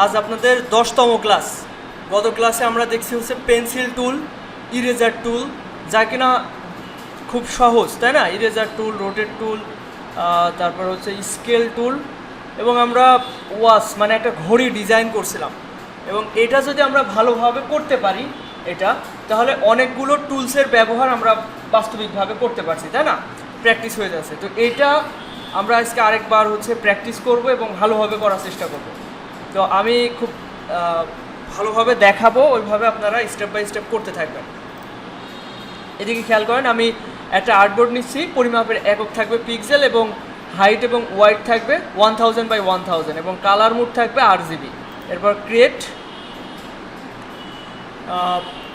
আজ আপনাদের 10তম ক্লাস। গত ক্লাসে আমরা দেখছি হচ্ছে পেন্সিল টুল, ইরেজার টুল, যা কিনা খুব সহজ, তাই না? ইরেজার টুল, রোটেট টুল, তারপর হচ্ছে স্কেল টুল, এবং আমরা ওয়াচ মানে একটা ঘড়ি ডিজাইন করছিলাম। এবং এটা যদি আমরা ভালোভাবে করতে পারি তাহলে অনেকগুলো টুলসের ব্যবহার আমরা বাস্তবিকভাবে করতে পারছি, তাই না? প্র্যাকটিস হয়ে যাচ্ছে। তো এটা আমরা আজকে আরেকবার হচ্ছে প্র্যাকটিস করব এবং ভালোভাবে করার চেষ্টা করব। তো আমি খুব ভালোভাবে দেখাবো, ওইভাবে আপনারা স্টেপ বাই স্টেপ করতে থাকবেন। এদিকে খেয়াল করেন, আমি একটা আর্টবোর্ড নিচ্ছি, পরিমাপের একক থাকবে পিক্সেল এবং হাইট এবং ওয়াইড থাকবে 1000 বাই 1000 এবং কালার মোড থাকবে RGB। এরপর ক্রিয়েট,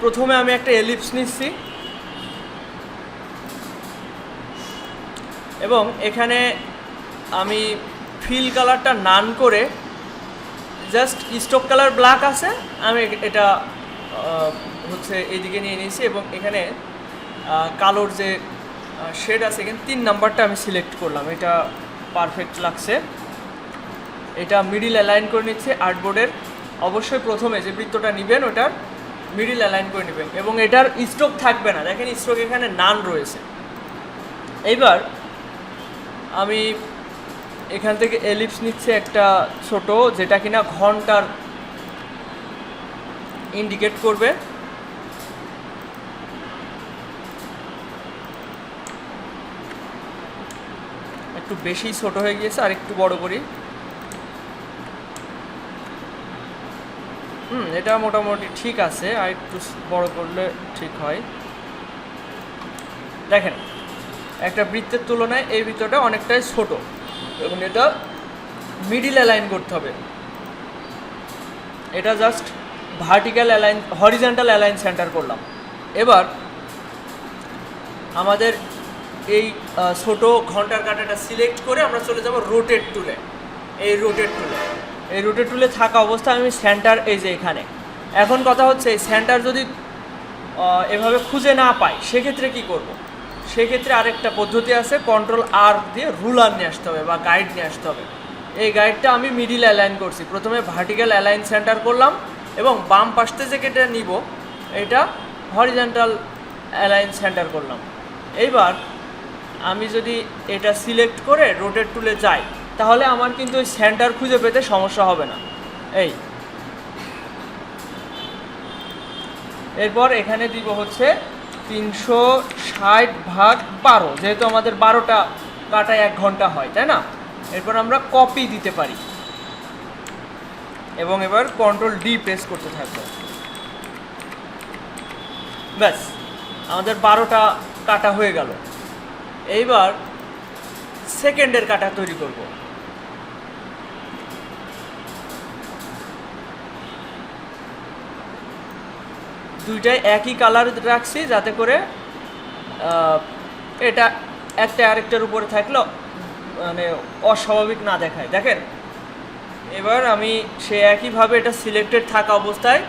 প্রথমে আমি একটা এলিপস নিচ্ছি এবং এখানে আমি ফিল কালারটা নান করে জাস্ট স্টক কালার ব্ল্যাক আছে, আমি এটা হচ্ছে এইদিকে নিয়ে নিয়েছি এবং এখানে কালোর যে শেড আছে এখানে 3 নাম্বারটা আমি সিলেক্ট করলাম। এটা পারফেক্ট লাগছে। এটা মিডিল অ্যালাইন করে নিচ্ছে আর্টবোর্ডের। অবশ্যই প্রথমে যে বৃত্তটা নেবেন ওটার মিডিল অ্যালাইন করে নেবেন এবং এটার স্ট্রোক থাকবে না, দেখেন স্ট্রোক এখানে নান রয়েছে। এইবার আমি এখান থেকে এলিপস নিচ্ছে একটা ছোট, যেটা কিনা ঘন্টার ইন্ডিকেট করবে। একটু বেশি ছোট হয়ে গিয়েছে, আর একটু বড় করি। এটা মোটামুটি ঠিক আছে, আর একটু বড় করলে ঠিক হয়। দেখেন একটা বৃত্তের তুলনায় এই বৃত্তটা অনেকটাই ছোট এবং এটা মিডিল অ্যালাইন করতে হবে। এটা just vertical align, horizontal align centre করলাম। এবার আমাদের এই ছোট ঘন্টার কাঁটাটা সিলেক্ট করে আমরা চলে যাব রোটেট টুলে। এই রোটেট টুলে থাকা অবস্থায় আমি সেন্টার, এই যে এখানে। এখন কথা হচ্ছে এই সেন্টার যদি এভাবে খুঁজে না পাই সেক্ষেত্রে কি করব? সেক্ষেত্রে আরেকটা পদ্ধতি আছে, Ctrl+R দিয়ে রুলার নিয়ে আসতে হবে বা গাইড নিয়ে আসতে হবে। এই গাইডটা আমি মিডিল অ্যালাইন করছি। প্রথমে ভার্টিক্যাল অ্যালাইন সেন্টার করলাম এবং বাম পাশে যে কেটে নিব এটা হরিজন্টাল অ্যালাইন সেন্টার করলাম। এইবার আমি যদি এটা সিলেক্ট করে রোটেট টুলে যাই তাহলে আমার কিন্তু ওই সেন্টার খুঁজে পেতে সমস্যা হবে না। এরপর এখানে দিব হচ্ছে 360/12, যেহেতু আমাদের 12টা কাটায় 1 ঘন্টা হয়, তাই না? এরপর আমরা কপি দিতে পারি এবং এবার Ctrl+D প্রেস করতে থাকবো। ব্যাস, আমাদের 12টা কাটা হয়ে গেল। এইবার সেকেন্ডের কাটা তৈরি করব। দুইটাই একই কালার রাখছি যাতে করে এটা একটা আরেকটার উপরে থাকলে মানে অস্বাভাবিক না দেখায়। দেখেন এবার আমি সে একইভাবে এটা সিলেক্টেড থাকা অবস্থায়,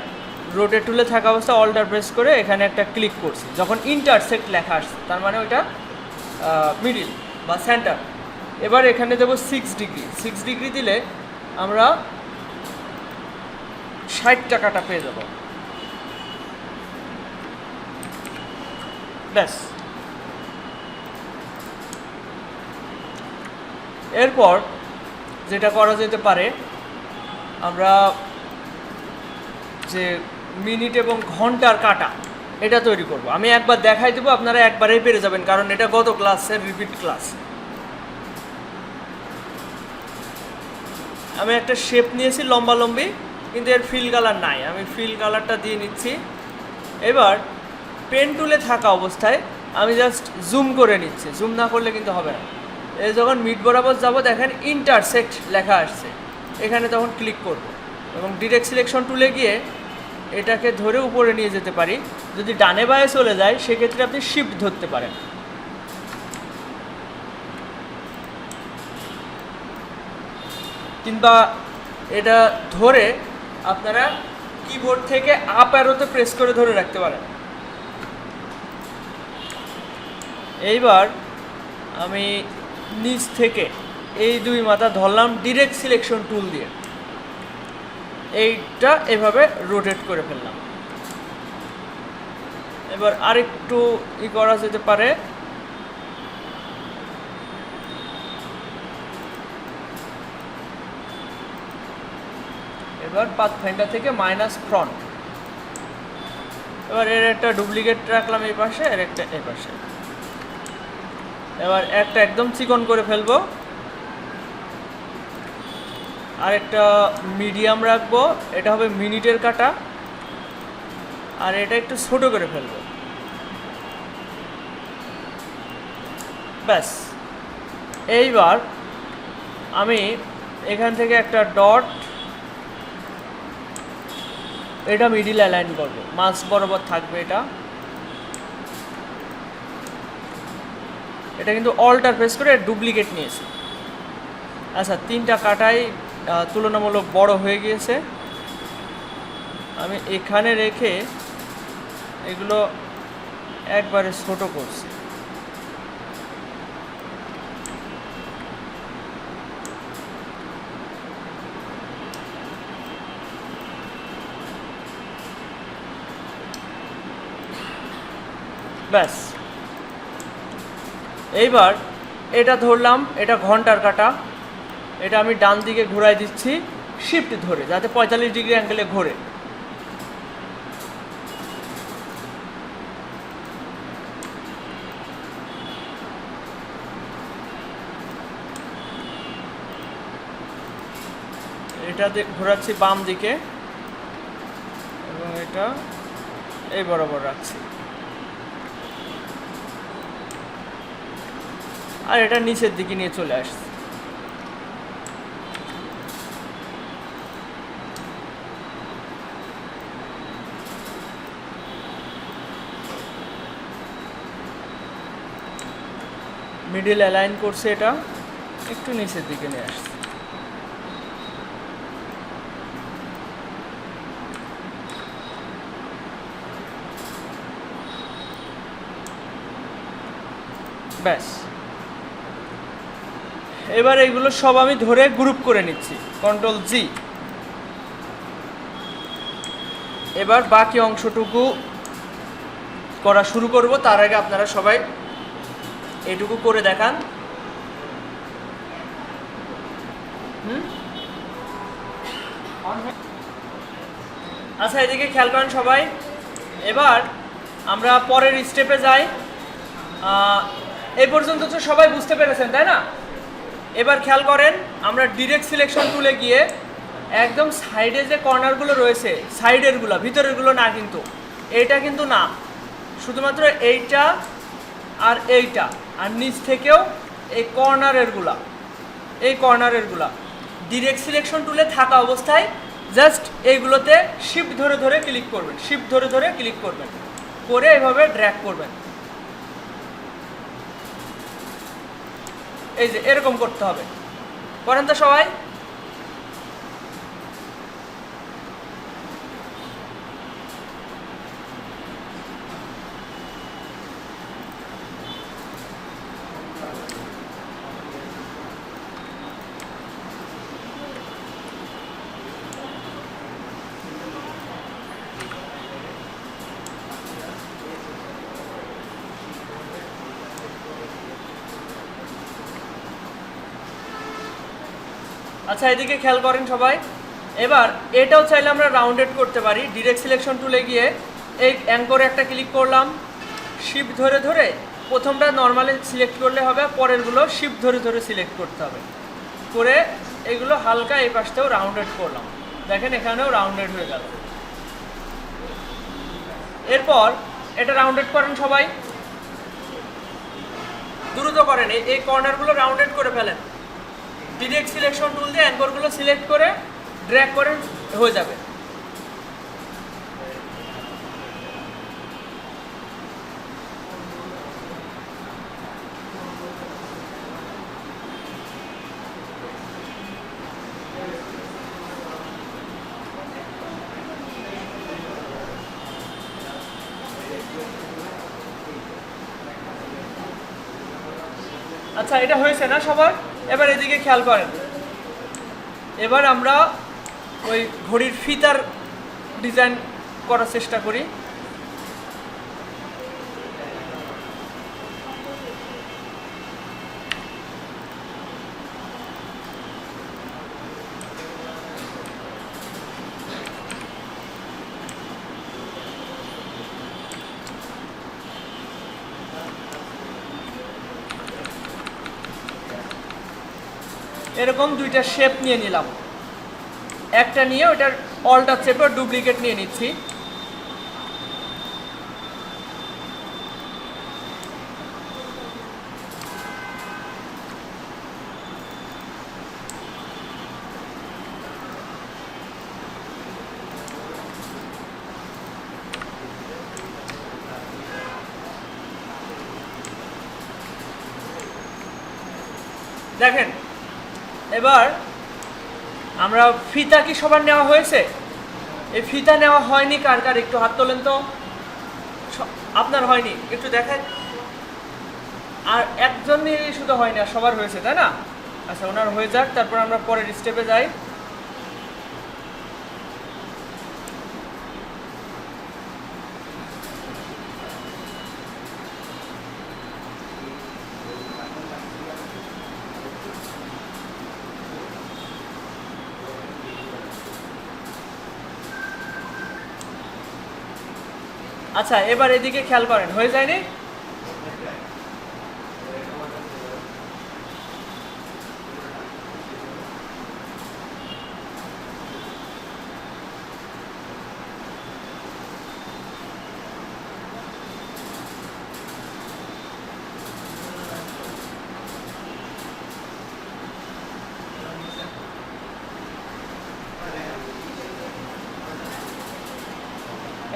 রোটেট টুলে থাকা অবস্থায় অল্টার প্রেস করে এখানে একটা ক্লিক করছি। যখন ইন্টারসেক্ট লেখা আসছে তার মানে ওইটা মিডিল বা সেন্টার। এবার এখানে দেবো 6 ডিগ্রি। 6 ডিগ্রি দিলে আমরা 60 টাকাটা পেয়ে যাব। ব্যাস, এরপর যেটা করা যেতে পারে, আমরা যে মিনিট এবং ঘন্টার কাটা এটা তৈরি করব। আমি একবার দেখাই দেবো, আপনারা একবারেই পেরে যাবেন, কারণ এটা গত ক্লাসের রিপিট ক্লাস। আমি একটা শেপ নিয়েছি লম্বালম্বি, কিন্তু এর ফিল কালার নাই, আমি ফিল কালারটা দিয়ে নিচ্ছি। এবার পেন টুলে থাকা অবস্থায় আমি জাস্ট জুম করে নিচ্ছি, জুম না করলে কিন্তু হবে না। এই যখন মিড বরাবর যাব দেখেন ইন্টারসেক্ট লেখা আসছে, এখানে তখন ক্লিক করব এবং ডিরেক্ট সিলেকশন টুলে গিয়ে এটাকে ধরে উপরে নিয়ে যেতে পারি। যদি ডানে বায়ে চলে যায় সেক্ষেত্রে আপনি শিফট ধরতে পারেন। কিংবা এটা ধরে আপনারা কিবোর্ড থেকে আপ অ্যারোতে প্রেস করে ধরে রাখতে পারেন। এইবার আমি নিচ থেকে এই দুই মাথা ধরলাম ডিরেক্ট সিলেকশন টুল দিয়ে। এইটা এভাবে রোটেট করে ফেললাম। এবার আরেকটু করা যেতে পারে, এবার পাথফাইন্ডার থেকে মাইনাস ফ্রন্ট। এবার এর একটা ডুপ্লিকেট রাখলাম এই পাশে, এর একটা এই পাশে। এবার একটা একদম চিকন করে ফেলবো, আর একটা মিডিয়াম রাখবো, এটা হবে মিনিটের কাটা, আর এটা একটু ছোট করে ফেলবো। ব্যাস। এইবার আমি এখান থেকে একটা ডট, এটা মিডিল অ্যালাইন করবো, মাঝ বরাবর থাকবে এটা। এটা কিন্তু অল্টার প্রেস করে ডুপ্লিকেট নিয়েছি। আচ্ছা, তিনটা কাটাই তুলনামূলক বড় হয়ে গিয়েছে। আমি এখানে রেখে এগুলো একবারে ছোট করছি। ব্যাস। এইবার এটা ধরলাম, এটা ঘন্টার কাটা, এটা আমি ডান দিকে ঘুরাই দিচ্ছি শিফট ধরে, যাতে 45 ডিগ্রি অ্যাঙ্গেলে ঘোরে। এটাতে ঘোরাচ্ছি বাম দিকে এবং এটা এই বরাবর রাখছি, আর এটা নিচের দিকে নিয়ে চলে আসছে। মিডিল অ্যালাইন করছে, এটা একটু নিচের দিকে নিয়ে আসছে। ব্যাস। এবার এইগুলো সব আমি ধরে গ্রুপ করে নিচ্ছি, কন্ট্রোল জি। এবার বাকি অংশটুকু করা শুরু করব। তার আগে আপনারা সবাই এইটুকু করে দেখান। আচ্ছা, এদিকে খেয়াল করেন সবাই। এবার আমরা পরের স্টেপে যাই। এই পর্যন্ত তো সবাই বুঝতে পেরেছেন, তাই না? এবার খেয়াল করেন, আমরা ডিরেক্ট সিলেকশন টুলে গিয়ে একদম সাইডে যে কর্নারগুলো রয়েছে, সাইডেরগুলো, ভিতরেরগুলো না, কিন্তু এইটা কিন্তু না, শুধুমাত্র এইটা আর এইটা, আর নিচ থেকেও এই কর্নারেরগুলা ডিরেক্ট সিলেকশন টুলে থাকা অবস্থায় জাস্ট এইগুলোতে শিফট ধরে ধরে ক্লিক করবেন, শিফট ধরে ধরে ক্লিক করবেন, করে এইভাবে ড্র্যাগ করবেন। এই যে এরকম করতে হবে। করেন তো সবাই? আচ্ছা, এদিকে খেয়াল করেন সবাই। এবার এটাও চাইলে আমরা রাউন্ডেড করতে পারি। ডিরেক্ট সিলেকশন টুলে গিয়ে এই অ্যাঙ্করে একটা ক্লিক করলাম, শিফট ধরে ধরে প্রথমটা নর্মালি সিলেক্ট করলে হবে, পরেরগুলো শিফট ধরে ধরে সিলেক্ট করতে হবে, করে এগুলো হালকা এই পাশটাও রাউন্ডেড করলাম। দেখেন এখানেও রাউন্ডেড হয়ে গেল। এরপর এটা রাউন্ডেড করেন সবাই, দ্রুত করেন, এই কর্নারগুলো রাউন্ডেড করে ফেলেন। ডিরেক্ট সিলেকশন টুল দিয়ে অ্যাঙ্করগুলো সিলেক্ট করে ড্র্যাগ করেন, হয়ে যাবে। আচ্ছা, এটা হয়েছে না সবার? এবার এদিকে খেয়াল করেন। এবার আমরা ওই ঘড়ির ফিতার ডিজাইন করার চেষ্টা করি। এরকম দুইটা শেপ নিয়ে নিলাম, একটা নিয়ে ওইটার অল্টার শেপের ডুপ্লিকেট নিয়ে নিচ্ছি। দেখেন এবার আমরা ফিতা কি সবার নেওয়া হয়েছে? এই ফিতা নেওয়া হয়নি কার কার একটু হাত তোলেন তো। আপনার হয়নি একটু দেখেন। আর একজনই শুধু হয়নি, আর সবার হয়েছে তাই না? আচ্ছা ওনার হয়ে যাক, তারপর আমরা পরের স্টেপে যাই। আচ্ছা এবার এদিকে খেয়াল করেন, হয়ে যায়নি?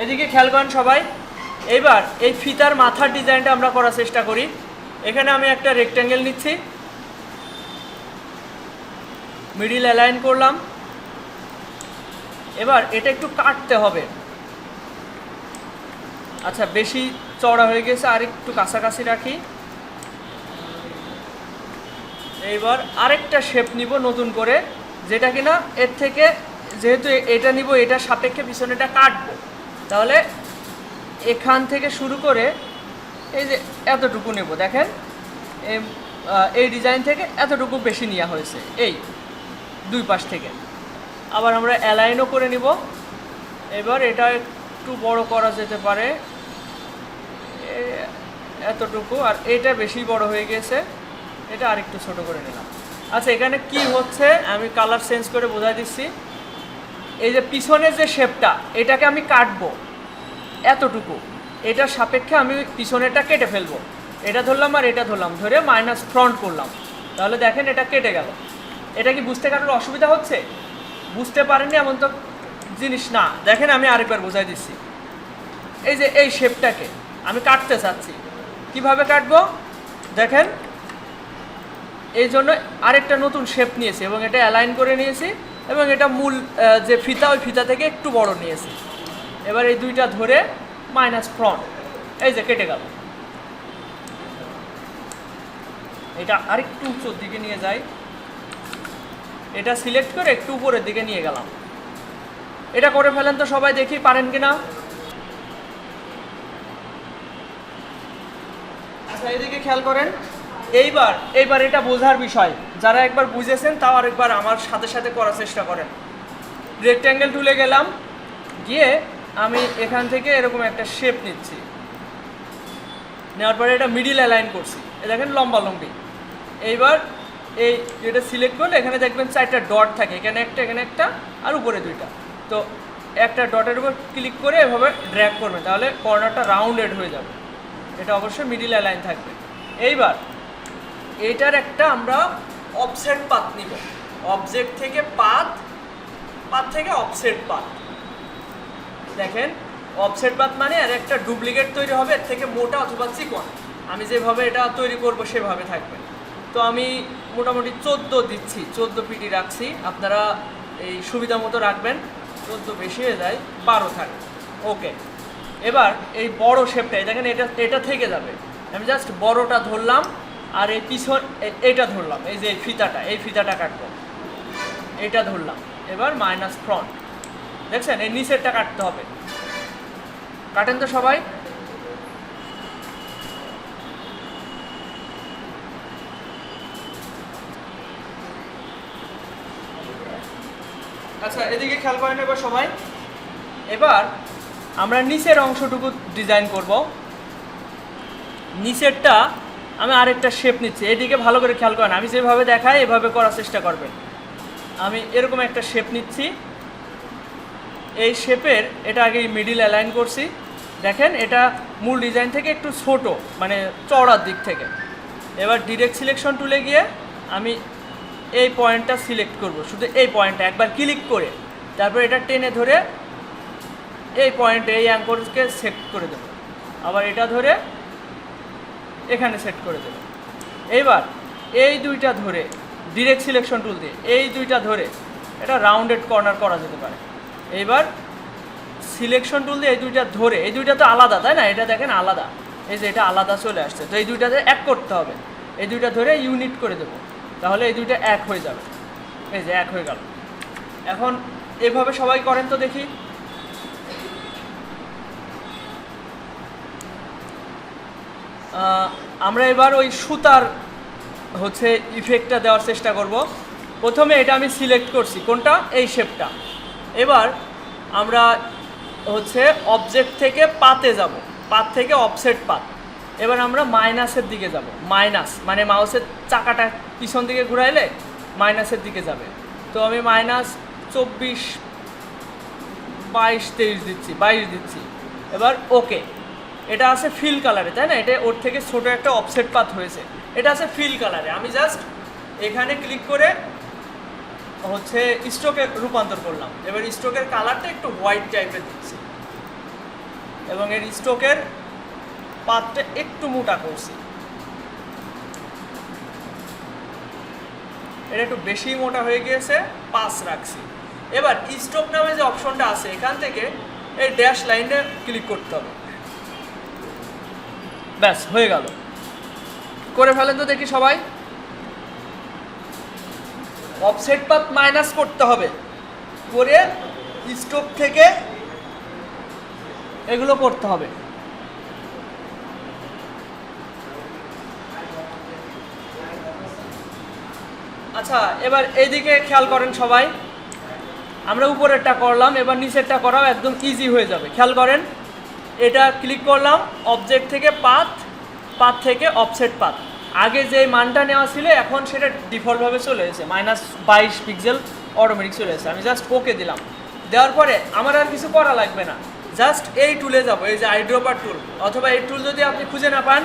এদিকে খেয়াল করেন সবাই। এইবার এই ফিতার মাথার ডিজাইনটা আমরা করার চেষ্টা করি। এখানে আমি একটা রেক্ট্যাঙ্গেল নিচ্ছি, মিডিল অ্যালাইন করলাম। এবার এটা একটু কাটতে হবে। আচ্ছা বেশি চওড়া হয়ে গেছে, আর একটু কাছাকাছি রাখি। এইবার আরেকটা শেপ নিব নতুন করে, যেটা কিনা এর থেকে, যেহেতু এটা নিব এটার সাপেক্ষে পিছনেটা কাটবো, তাহলে এখান থেকে শুরু করে এই যে এতটুকু নেব। দেখেন এই ডিজাইন থেকে এতটুকু বেশি নেওয়া হয়েছে এই দুই পাশ থেকে। আবার আমরা অ্যালাইনও করে নিব। এবার এটা একটু বড় করা যেতে পারে, এতটুকু। আর এটা বেশি বড় হয়ে গেছে, এটা আরেকটু ছোট করে নিলাম। আচ্ছা এখানে কি হচ্ছে আমি কালার চেঞ্জ করে বোঝাই দিচ্ছি। এই যে পিছনের যে শেপটা, এটাকে আমি কাটবো এতটুকু, এটার সাপেক্ষে আমি পিছনেরটা কেটে ফেলবো। এটা ধরলাম আর এটা ধরলাম, ধরে মাইনাস ফ্রন্ট করলাম, তাহলে দেখেন এটা কেটে গেল। এটা কি বুঝতে কারোর অসুবিধা হচ্ছে? বুঝতে পারেননি এমন তো জিনিস না। দেখেন আমি আরেকবার বোঝাই দিচ্ছি। এই যে এই শেপটাকে আমি কাটতে চাচ্ছি, কিভাবে কাটবো দেখেন। এই জন্য আরেকটা নতুন শেপ নিয়েছি এবং এটা অ্যালাইন করে নিয়েছি, এবং এটা মূল যে ফিতা, ওই ফিতা থেকে একটু বড় নিয়েছি। এবার এই দুইটা ধরে মাইনাস ফ্রন্ট, এই যে কেটে গেল। এটা আরেকটু উঁচুর দিকে নিয়ে যাই, এটা সিলেক্ট করে একটু উপরের দিকে নিয়ে গেলাম। এটা করে ফেলেন তো সবাই, দেখি পারেন কিনা। আচ্ছা এদিকে খেয়াল করেন। এইবার এটা বোঝার বিষয়, যারা একবার বুঝেছেন তাও আরেকবার আমার সাথে সাথে করার চেষ্টা করেন। রেক্ট্যাঙ্গেল টুলে গেলাম, গিয়ে আমি এখান থেকে এরকম একটা শেপ নিচ্ছি, নেওয়ার পরে এটা মিডিল অ্যালাইন করছি, দেখেন লম্বা লম্বি। এইবার এই যেটা সিলেক্ট করলে এখানে দেখবেন 4টা ডট থাকে, এখানে একটা আর উপরে 2টা। তো একটা ডটের উপর ক্লিক করে এভাবে ড্র্যাগ করবেন, তাহলে কর্নারটা রাউন্ডেড হয়ে যাবে। এটা অবশ্যই মিডিল অ্যালাইন থাকবে। এইবার এইটার একটা আমরা অফসেট পাথ নিব, অবজেক্ট থেকে পাথ থেকে অফসেট পাথ। দেখেন অফসেট পাথ মানে আর একটা ডুপ্লিকেট তৈরি হবে, এর থেকে মোটা অথবা চিকন। আমি যেভাবে এটা তৈরি করব সেভাবে থাকবে। তো আমি মোটামুটি 14 দিচ্ছি, 14 পিটি রাখছি। আপনারা এই সুবিধা মতো রাখবেন, 14 বেশি হয়ে যায় 12 থাকে। ওকে, এবার এই বড় শেপটাই দেখেন, এটা থেকে যাবে। আমি জাস্ট বড়টা ধরলাম আর এই পিছন এটা ধরলাম, এই যে এই ফিতাটা কাটবো, এটা ধরলাম। এবার মাইনাস ফ্রন্ট, দেখছেন এই নিচেরটা কাটতে হবে। কাটেন তো সবাই। আচ্ছা এদিকে খেয়াল করেন এবার সবাই। এবার আমরা নিচের অংশটুকু ডিজাইন করব। নিচেরটা আমি আরেকটা শেপ নিচ্ছি, এদিকে ভালো করে খেয়াল করেন, আমি যেভাবে দেখাই এভাবে করার চেষ্টা করবেন। আমি এরকম একটা শেপ নিচ্ছি, এই শেপের এটা আগে মিডিল অ্যালাইন করছি, দেখেন এটা মূল ডিজাইন থেকে একটু ছোট, মানে চওড়ার দিক থেকে। এবার ডিরেক্ট সিলেকশন টুলে গিয়ে আমি এই পয়েন্টটা সিলেক্ট করব, শুধু এই পয়েন্টটা একবার ক্লিক করে, তারপর এটা টেনে ধরে এই পয়েন্টে এই অ্যাঙ্করকে সেট করে দেব, আবার এটা ধরে এখানে সেট করে দেব। এইবার এই দুইটা ধরে ডিরেক্ট সিলেকশন টুল দিয়ে এই দুইটা ধরে এটা রাউন্ডেড কর্নার করা যেতে পারে। এইবার সিলেকশন টুল দিয়ে এই দুইটা ধরে, এই দুইটা তো আলাদা তাই না, এটা দেখেন আলাদা, এই যে এটা আলাদা চলে আসছে, তো এই দুইটাতে এক করতে হবে, এই দুইটা ধরে ইউনিট করে দেবো, তাহলে এই দুইটা এক হয়ে যাবে, এই যে এক হয়ে গেল। এখন এভাবে সবাই করেন তো দেখি। আমরা এবার ওই সুতার হচ্ছে ইফেক্টটা দেওয়ার চেষ্টা করব। প্রথমে এটা আমি সিলেক্ট করছি, কোনটা, এই শেপটা। এবার আমরা হচ্ছে অবজেক্ট থেকে পাতে যাব, পাত থেকে অফসেট পাত। এবার আমরা মাইনাসের দিকে যাব, মাইনাস মানে মাউসের চাকাটা পিছন দিকে ঘুরাইলে মাইনাসের দিকে যাবে। তো আমি মাইনাস 24, 22, 23 দিচ্ছি, 22 দিচ্ছি। এবার ওকে, এটা আছে ফিল কালারে তাই না, এটা ওর থেকে ছোট একটা অফসেট পাত হয়েছে, এটা আছে ফিল কালারে। আমি জাস্ট এখানে ক্লিক করে হচ্ছে স্ট্রোকে রূপান্তর করলাম। এবার স্ট্রোকের কালারটা একটু হোয়াইট টাইপের দিচ্ছি এবং এর স্ট্রোকের পাতটা একটু মোটা করছি, এটা একটু বেশি মোটা হয়ে গিয়েছে, 5 রাখছি। এবার স্ট্রোক নামে যে অপশনটা আছে এখান থেকে এই ড্যাশ লাইনে ক্লিক করতে হবে, ব্যাস হয়ে গেল। করে ফেলেন তো দেখি সবাই। অফসেট পাথ মাইনাস করতে হবে, করে স্ট্রোক থেকে এগুলো করতে হবে। আচ্ছা এবার এইদিকে খেয়াল করেন সবাই, আমরা উপরেরটা করলাম, এবার নিচেরটা করাও একদম ইজি হয়ে যাবে। খেয়াল করেন, এটা ক্লিক করলাম, অবজেক্ট থেকে পাথ, পাথ থেকে অফসেট পাথ। আগে যে মানটা নেওয়া ছিল এখন সেটা ডিফল্টভাবে চলে এসেছে, -22 পিক্সেল অটোমেটিক চলে এসেছে। আমি জাস্ট ওকে দিলাম, দেওয়ার পরে আমার আর কিছু করা লাগবে না, জাস্ট এই টুলে যাব, এই যে আইড্রপার টুল, অথবা এই টুল যদি আপনি খুঁজে না পান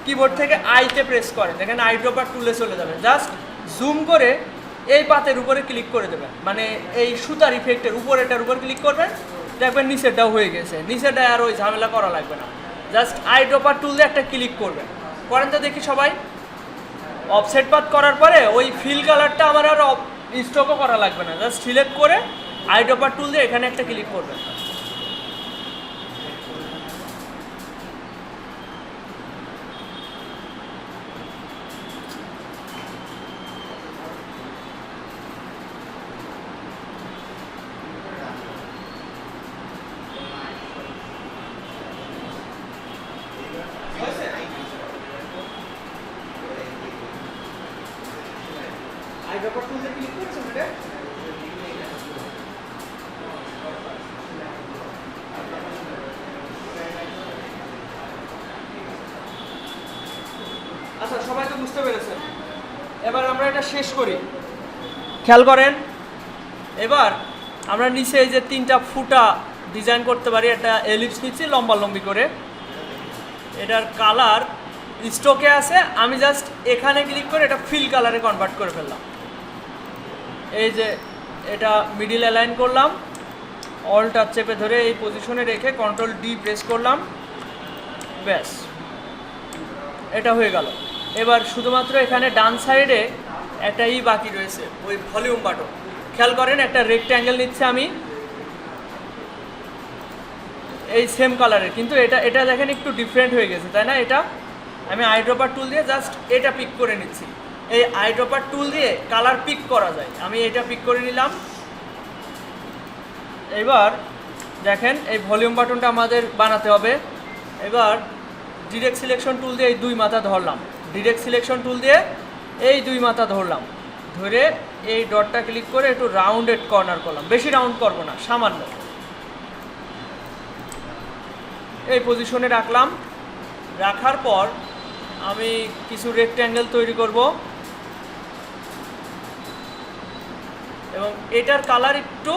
কিবোর্ড থেকে আইতে প্রেস করেন, দেখেন আইড্রপার টুলে চলে যাবেন। জাস্ট জুম করে এই পাতের উপরে ক্লিক করে দেবেন, মানে এই সুতার ইফেক্টের উপরেটার উপর ক্লিক করবেন, দেখবেন নিচেরটাও হয়ে গেছে, নিচেরটা আর ওই ঝামেলা করা লাগবে না। জাস্ট আইড্রপার টুল দিয়ে একটা ক্লিক করবেন, করেন তো দেখি সবাই। অফসেট পাথ করার পরে ওই ফিল কালারটা আমার আর স্ট্রোকও করা লাগবে না, জাস্ট সিলেক্ট করে আইড্রপার টুল দিয়ে এখানে একটা ক্লিক করবেন। আইড্রপার টুল দিয়ে ক্লিক করছেন এটা? আচ্ছা সবাই তো বুঝতে পেরেছেন, এবার আমরা এটা শেষ করি। খেয়াল করেন, এবার আমরা নিচে এই যে 3টা ফুটা ডিজাইন করতে পারি, একটা এলিপস নিচ্ছি লম্বা লম্বি করে, এটার কালার স্ট্রোকে আছে, আমি জাস্ট এখানে ক্লিক করে এটা ফিল কালারে কনভার্ট করে ফেললাম। এই যে এটা মিডিল অ্যালাইন করলাম, অল্টা চেপে ধরে এই পজিশনে রেখে কন্ট্রোল ডি প্রেস করলাম, ব্যাস এটা হয়ে গেল। এবার শুধুমাত্র এখানে ডান সাইডে একটা বাকি রয়েছে, ওই ভলিউম বাটন। খেয়াল করেন, একটা রেক্ট্যাঙ্গেল নিচ্ছে আমি এই সেম কালারের, কিন্তু এটা দেখেন একটু ডিফারেন্ট হয়ে গেছে তাই না। এটা আমি আইড্রপার টুল দিয়ে জাস্ট এটা পিক করে নিচ্ছি। এই আইড্রপার টুল দিয়ে কালার পিক করা যায়, আমি এটা পিক করে নিলাম, এবার দেখেন এই ভলিউম বাটনটা আমাদের বানাতে হবে। এবার ডিরেক্ট সিলেকশন টুল দিয়ে এই দুই মাথা ধরলাম, ডিরেক্ট সিলেকশন টুল দিয়ে এই দুই মাথা ধরলাম, ধরে এই ডটটা ক্লিক করে একটু রাউন্ডেড কর্নার করলাম, বেশি রাউন্ড করব না, সামান্য এই পজিশনে রাখলাম। রাখার পর আমি কিছু রেক্ট্যাঙ্গেল তৈরি করব এবং এটার কালার একটু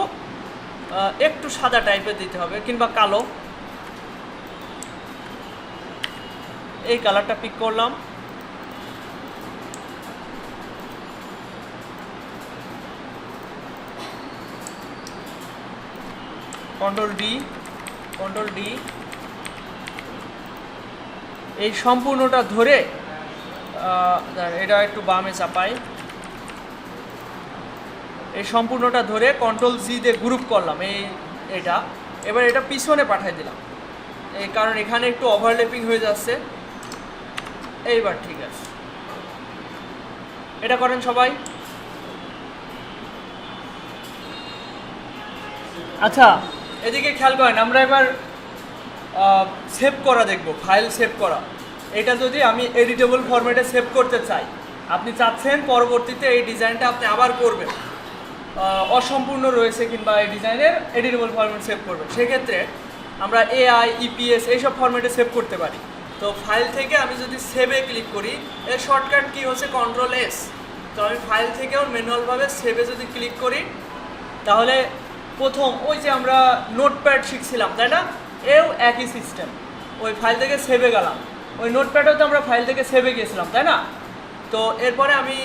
একটু সাদা টাইপের দিতে হবে কিংবা কালো। এই কালারটা পিক করলাম। কন্ট্রোল ডি এই সম্পূর্ণটা ধরে এটা একটু বামে চাপাই, এই সম্পূর্ণটা ধরে কন্ট্রোল জি দিয়ে গ্রুপ করলাম এটা। এবার এটা পিছনে পাঠিয়ে দিলাম, এই কারণ এখানে একটু ওভারল্যাপিং হয়ে যাচ্ছে। এইবার ঠিক আছে, এটা করেন সবাই। আচ্ছা, এদিকে খেয়াল করেন, আমরা এবার সেভ করা দেখব, ফাইল সেভ করা। এটা যদি আমি এডিটেবল ফরম্যাটে সেভ করতে চাই, আপনি চাচ্ছেন পরবর্তীতে এই ডিজাইনটা আপনি আবার করবেন, অসম্পূর্ণ রয়েছে কিংবা এই ডিজাইনের এডিটেবল ফরম্যাট সেভ করবেন, সেক্ষেত্রে আমরা এআই, ইপিএস এইসব ফরম্যাটে সেভ করতে পারি। তো ফাইল থেকে আমি যদি সেভে ক্লিক করি, এর শর্টকাট কি হচ্ছে কন্ট্রোল এস। তো আমি ফাইল থেকেও ম্যানুয়ালভাবে সেভে যদি ক্লিক করি, তাহলে প্রথম ওই যে আমরা নোটপ্যাড শিখছিলাম তাই না, এও একই সিস্টেম। ওই ফাইল থেকে সেভে গেলাম, ওই নোটপ্যাডেও তো আমরা ফাইল থেকে সেভে গিয়েছিলাম তাই না। তো এরপরে আমি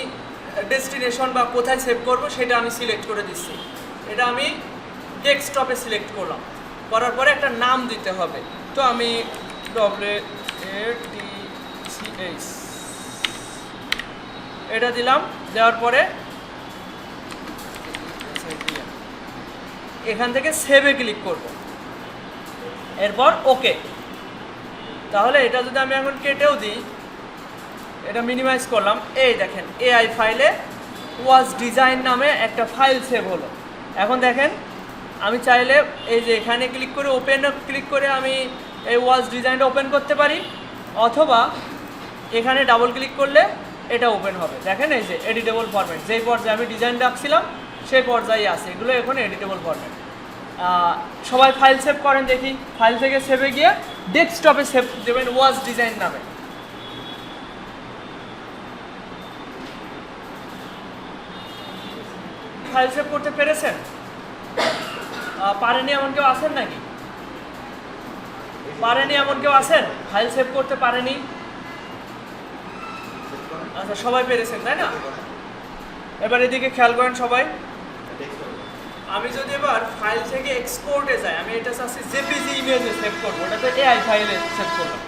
ডেস্টিনেশন বা কোথায় সেভ করব সেটা আমি সিলেক্ট করে দিচ্ছি। এটা আমি ডেস্কটপে সিলেক্ট করলাম, করার পরে একটা নাম দিতে হবে। তো আমি WATCH এটা দিলাম, দেওয়ার পরে এখান থেকে সেভে ক্লিক করব, এরপর ওকে। তাহলে এটা যদি আমি এখন কেটেও দিই, এটা মিনিমাইজ করলাম, এই দেখেন এআই ফাইলে ওয়াজ ডিজাইন নামে একটা ফাইল সেভ হলো। এখন দেখেন আমি চাইলে এই যে এখানে ক্লিক করে ওপেন ক্লিক করে আমি এই ওয়াজ ডিজাইনটা ওপেন করতে পারি, অথবা এখানে ডাবল ক্লিক করলে এটা ওপেন হবে। দেখেন এই যে এডিটেবল ফরম্যাট, যেই পর্যায়ে আমি ডিজাইন রাখছিলাম সেই পর্যায়ে আছে, এগুলো এখন এডিটেবল ফরম্যাট। সবাই ফাইল সেভ করেন দেখি, ফাইল থেকে সেভে গিয়ে ডেস্কটপে সেভ দেবেন ওয়াজ ডিজাইন নামে। ফাইল সেভ করতে পেরেছেন? পারেনি এমন কেউ আছেন নাকি? পারেনি এমন কেউ আছেন ফাইল সেভ করতে পারেনি? আচ্ছা, সবাই পেরেছেন তাই না? এবার এদিকে খেয়াল করেন সবাই, আমি যদি এবার ফাইল থেকে এক্সপোর্টে যাই, আমি এটা চাচ্ছি জেপিজি ইমেজে সেভ করবো, ওটাতে এআই ফাইলে সেভ করলাম।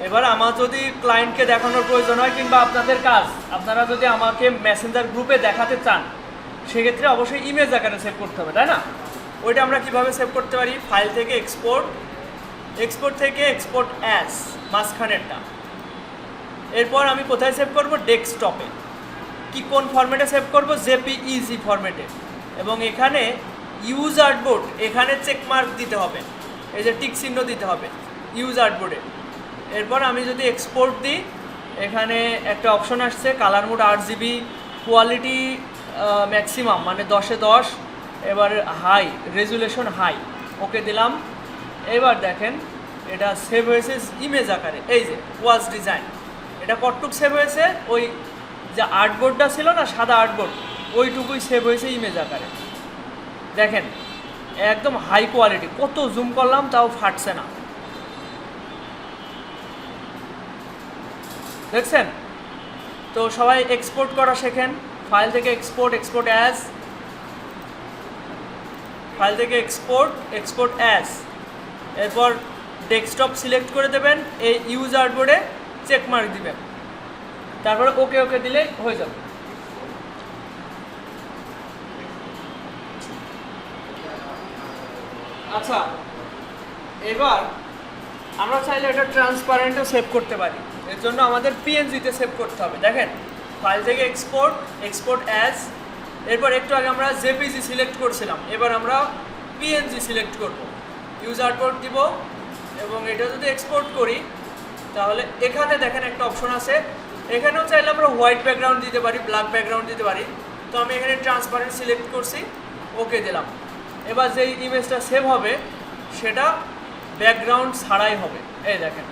এবার আমার যদি ক্লায়েন্টকে দেখানোর প্রয়োজন হয় কিংবা আপনাদের কাজ, আপনারা যদি আমাকে মেসেঞ্জার গ্রুপে দেখাতে চান, সেক্ষেত্রে অবশ্যই ইমেজ আকারে সেভ করতে হবে তাই না। ওইটা আমরা কিভাবে সেভ করতে পারি, ফাইল থেকে এক্সপোর্ট থেকে এক্সপোর্ট অ্যাজ মাঝখানেরটা। এরপর আমি কোথায় সেভ করব, ডেস্কটপে। কি কোন ফরম্যাটে সেভ করব, জেপিইজি ফরম্যাটে। এবং এখানে ইউজ আর্টবোর্ড, এখানে চেকমার্ক দিতে হবে, এই যে টিক চিহ্ন দিতে হবে ইউজ আর্টবোর্ডে। এরপর আমি যদি এক্সপোর্ট দিই, এখানে একটা অপশন আসছে colour mode RGB, quality maximum মানে 10-এ 10, এবার হাই রেজুলেশন হাই, ওকে দিলাম। এবার দেখেন এটা সেভ হয়েছে ইমেজ আকারে, এই যে ওয়াজ ডিজাইন। এটা কতটুক সেভ হয়েছে, ওই যে আর্টবোর্ডটা ছিল না সাদা আর্টবোর্ড, ওইটুকুই সেভ হয়েছে ইমেজ আকারে। দেখেন একদম হাই কোয়ালিটি, কত জুম করলাম তাও ফাটছে না, দেখছেন? তো সবাই এক্সপোর্ট করা শেখেন, ফাইল থেকে এক্সপোর্ট অ্যাজ, ফাইল থেকে এক্সপোর্ট অ্যাজ। এরপর ডেস্কটপ সিলেক্ট করে দেবেন, এই ইউজ আর্টবোর্ডে চেকমার্ক দিবেন, তারপরে ওকে দিলে হয়ে যাবে। আচ্ছা, এবার আমরা চাইলে এটা ট্রান্সপারেন্টও সেভ করতে পারি, এর জন্য আমাদের পিএনজিতে সেভ করতে হবে। দেখেন ফাইল থেকে এক্সপোর্ট অ্যাজ, এরপর একটু আগে আমরা জেপিজি সিলেক্ট করছিলাম, এবার আমরা পিএনজি সিলেক্ট করব, ইউজার কোড দিব এবং এটা যদি এক্সপোর্ট করি তাহলে এখানে দেখেন একটা অপশন আছে, এখানেও চাইলে আমরা হোয়াইট ব্যাকগ্রাউন্ড দিতে পারি, ব্ল্যাক ব্যাকগ্রাউন্ড দিতে পারি। তো আমি এখানে ট্রান্সপারেন্ট সিলেক্ট করছি, ওকে দিলাম। এবার যেই ইমেজটা সেভ হবে সেটা ব্যাকগ্রাউন্ড ছাড়াই হবে, এই দেখেন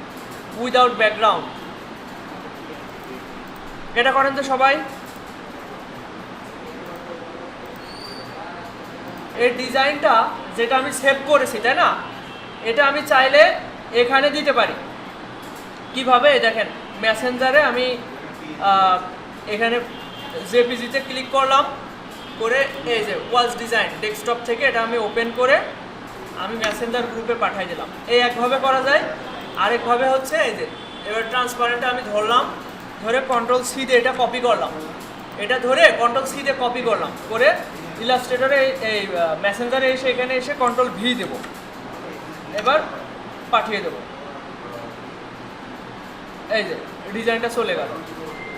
উইদাউট ব্যাকগ্রাউন্ড। এটা করেন তো সবাই। এই ডিজাইনটা যেটা আমি সেভ করেছি তাই না, এটা আমি চাইলে এখানে দিতে পারি। কিভাবে দেখেন, মেসেঞ্জারে আমি এখানে জেপিজিতে ক্লিক করলাম, করে এই যে ওয়াজ ডিজাইন ডেস্কটপ থেকে এটা আমি ওপেন করে আমি মেসেঞ্জার গ্রুপে পাঠিয়ে দিলাম। এই একভাবে করা যায়। আরেকভাবে হচ্ছে এই যে এবার ট্রান্সপারেন্টটা আমি ধরলাম, ধরে কন্ট্রোল সি দিয়ে এটা কপি করলাম, এটা ধরে কন্ট্রোল সি দিয়ে কপি করলাম, করে ইলাস্ট্রেটরে এই মেসেঞ্জারে এসে এখানে এসে কন্ট্রোল ভি দেব, এবার পাঠিয়ে দেব। এই যে ডিজাইনটা চলে গেল,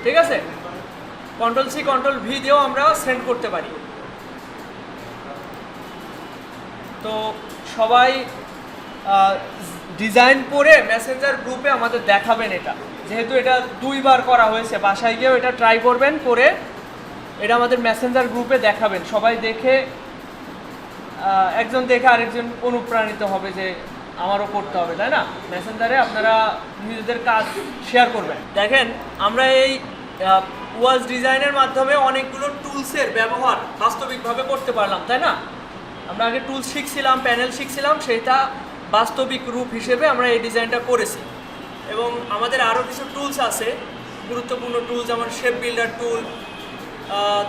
ঠিক আছে। কন্ট্রোল সি কন্ট্রোল ভি দিয়েও আমরা সেন্ড করতে পারি। তো সবাই ডিজাইন করে মেসেঞ্জার গ্রুপে আমাদের দেখাবেন। এটা যেহেতু এটা 2 বার করা হয়েছে, বাসায় গিয়েও এটা ট্রাই করবেন, করে এটা আমাদের মেসেঞ্জার গ্রুপে দেখাবেন। সবাই দেখে একজন দেখে আরেকজন অনুপ্রাণিত হবে যে আমারও করতে হবে, তাই না। মেসেঞ্জারে আপনারা নিজেদের কাজ শেয়ার করবেন। দেখেন আমরা এই ওয়াজ ডিজাইনের মাধ্যমে অনেকগুলো টুলসের ব্যবহার বাস্তবিকভাবে করতে পারলাম, তাই না। আমরা আগে টুলস শিখছিলাম, প্যানেল শিখছিলাম, সেটা বাস্তবিক রূপ হিসেবে আমরা এই ডিজাইনটা করেছি। এবং আমাদের আরও কিছু টুলস আছে গুরুত্বপূর্ণ টুল, যেমন শেপ বিল্ডার টুল,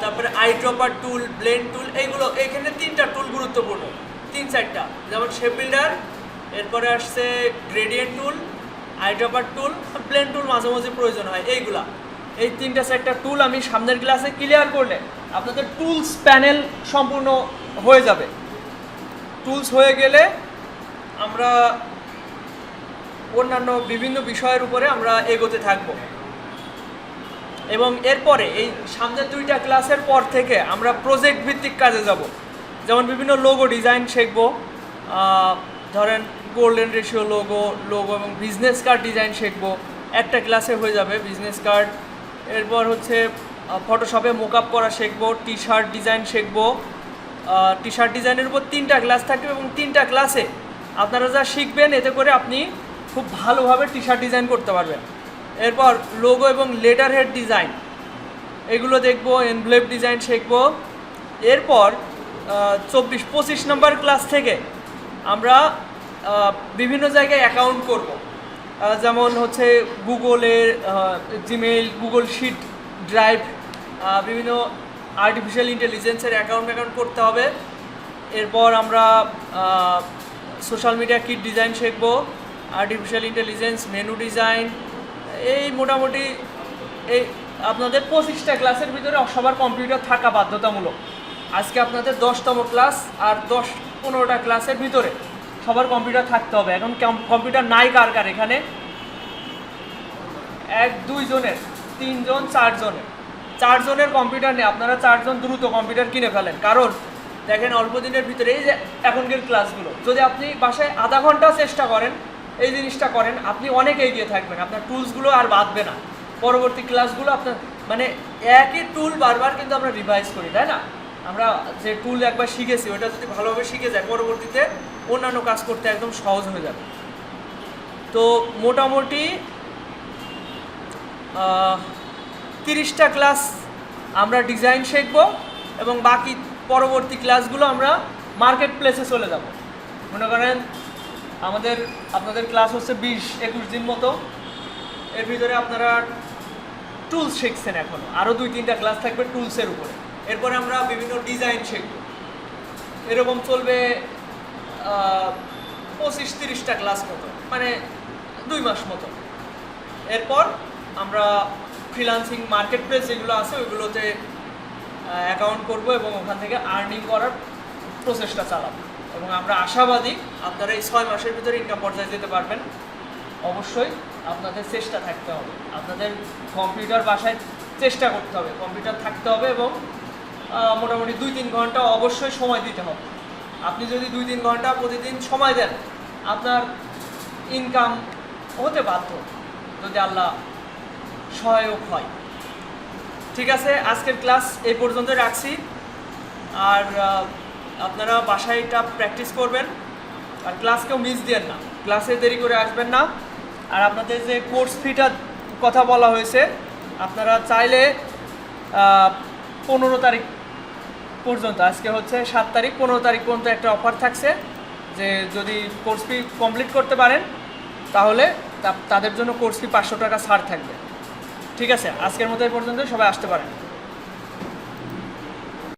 তারপরে আইড্রপার টুল, ব্লেন্ড টুল, এইগুলো এখানে 3টা টুল গুরুত্বপূর্ণ, 3-4টা। যেমন শেপ বিল্ডার, এরপরে আসছে গ্রেডিয়েন্ট টুল, আইড্রপার টুল, ব্লেন্ড টুল মাঝে মাঝে প্রয়োজন হয়। এই 3-4টা টুল আমি সামনের ক্লাসে ক্লিয়ার করলে আপনাদের টুলস প্যানেল সম্পূর্ণ হয়ে যাবে। টুলস হয়ে গেলে আমরা অন্যান্য বিভিন্ন বিষয়ের উপরে আমরা এগোতে থাকব। এবং এরপরে এই সামনের 2টা ক্লাসের পর থেকে আমরা প্রজেক্ট ভিত্তিক কাজে যাব। যেমন বিভিন্ন লোগো ডিজাইন শিখব, ধরেন গোল্ডেন রেশিও লোগো এবং বিজনেস কার্ড ডিজাইন শিখব। একটা ক্লাসে হয়ে যাবে বিজনেস কার্ড। এরপর হচ্ছে ফটোশপে মোকআপ করা শিখব, টি শার্ট ডিজাইন শিখব। টি শার্ট ডিজাইনের উপর 3টা ক্লাস থাকবে এবং 3টা ক্লাসে আপনারা যা শিখবেন এতে করে আপনি খুব ভালোভাবে টি শার্ট ডিজাইন করতে পারবেন। এরপর লোগো এবং লেটার হেড ডিজাইন এগুলো দেখব, এনভেলপ ডিজাইন শিখব। এরপর 24-25 নম্বর ক্লাস থেকে আমরা বিভিন্ন জায়গায় অ্যাকাউন্ট করব। যেমন হচ্ছে গুগলের জিমেইল, গুগল শিট, ড্রাইভ, বিভিন্ন আর্টিফিশিয়াল ইন্টেলিজেন্সের অ্যাকাউন্ট করতে হবে। এরপর আমরা সোশ্যাল মিডিয়া কিট ডিজাইন শিখব, আর্টিফিশিয়াল ইন্টেলিজেন্স, মেনু ডিজাইন। এই মোটামুটি এই আপনাদের 25টা ক্লাসের ভিতরে সবার কম্পিউটার থাকা বাধ্যতামূলক। আজকে আপনাদের 10তম ক্লাস, আর 10-15টা ক্লাসের ভিতরে সবার কম্পিউটার থাকতে হবে। এখন কম্পিউটার নাই কার কার এখানে? 1-2 জনের, 3 জন, 4 জনের। 4 জনের কম্পিউটার নেই, আপনারা 4 জন দ্রুত কম্পিউটার কিনে ফেলেন। কারণ দেখেন অল্প দিনের ভিতরে এই যে এখনকার ক্লাসগুলো যদি আপনি বাসায় আধা ঘন্টা চেষ্টা করেন, এই জিনিসটা করেন, আপনি অনেক এগিয়ে থাকবেন। আপনার টুলসগুলো আর বাঁধবে না। পরবর্তী ক্লাসগুলো আপনার মানে একই টুল বারবার কিন্তু আমরা রিভাইজ করি, তাই না। আমরা যে টুল একবার শিখেছি ওটা যদি ভালোভাবে শিখে যায়, পরবর্তীতে অন্যান্য কাজ করতে একদম সহজ হয়ে যাবে। তো মোটামুটি 30টা ক্লাস আমরা ডিজাইন শিখব এবং বাকি পরবর্তী ক্লাসগুলো আমরা মার্কেট প্লেসে চলে যাব। মনে করেন আপনাদের ক্লাস হচ্ছে 20-21 দিন মতো, এর ভিতরে আপনারা টুলস শিখছেন। এখনও আরও 2-3টা ক্লাস থাকবে টুলসের উপরে। এরপরে আমরা বিভিন্ন ডিজাইন শিখব। এরকম চলবে 25-30টা ক্লাস মতো, মানে 2 মাস মতো। এরপর আমরা ফ্রিল্যান্সিং মার্কেট প্লেস যেগুলো আছে ওইগুলোতে অ্যাকাউন্ট করব এবং ওখান থেকে আর্নিং করার প্রসেসটা চালাবো। এবং আমরা আশাবাদী আপনারা এই 6 মাসের ভিতরে ইনকাম পর্যায়ে যেতে পারবেন। অবশ্যই আপনাদের চেষ্টা থাকতে হবে, আপনাদের কম্পিউটার বাসায় চেষ্টা করতে হবে, কম্পিউটার থাকতে হবে এবং মোটামুটি 2-3 ঘন্টা অবশ্যই সময় দিতে হবে। আপনি যদি 2-3 ঘন্টা প্রতিদিন সময় দেন, আপনার ইনকাম হতে বাধ্য যদি আল্লাহ সহায়ক হয়। ঠিক আছে, আজকের ক্লাস এই পর্যন্ত রাখছি। আর আপনারা বাসায় এটা প্র্যাকটিস করবেন, আর ক্লাসকেও মিস দিয়েন না, ক্লাসে দেরি করে আসবেন না। আর আপনাদের যে কোর্স ফিটার কথা বলা হয়েছে, আপনারা চাইলে 15 তারিখ পর্যন্ত, আজকে হচ্ছে 7 তারিখ, 15 তারিখ পর্যন্ত একটা অফার থাকছে যে যদি কোর্স ফি কমপ্লিট করতে পারেন তাহলে তাদের জন্য কোর্স ফি 500 টাকা ছাড় থাকবে। ঠিক আছে, আজকের মতো এই পর্যন্ত, সবাই আসতে পারেন।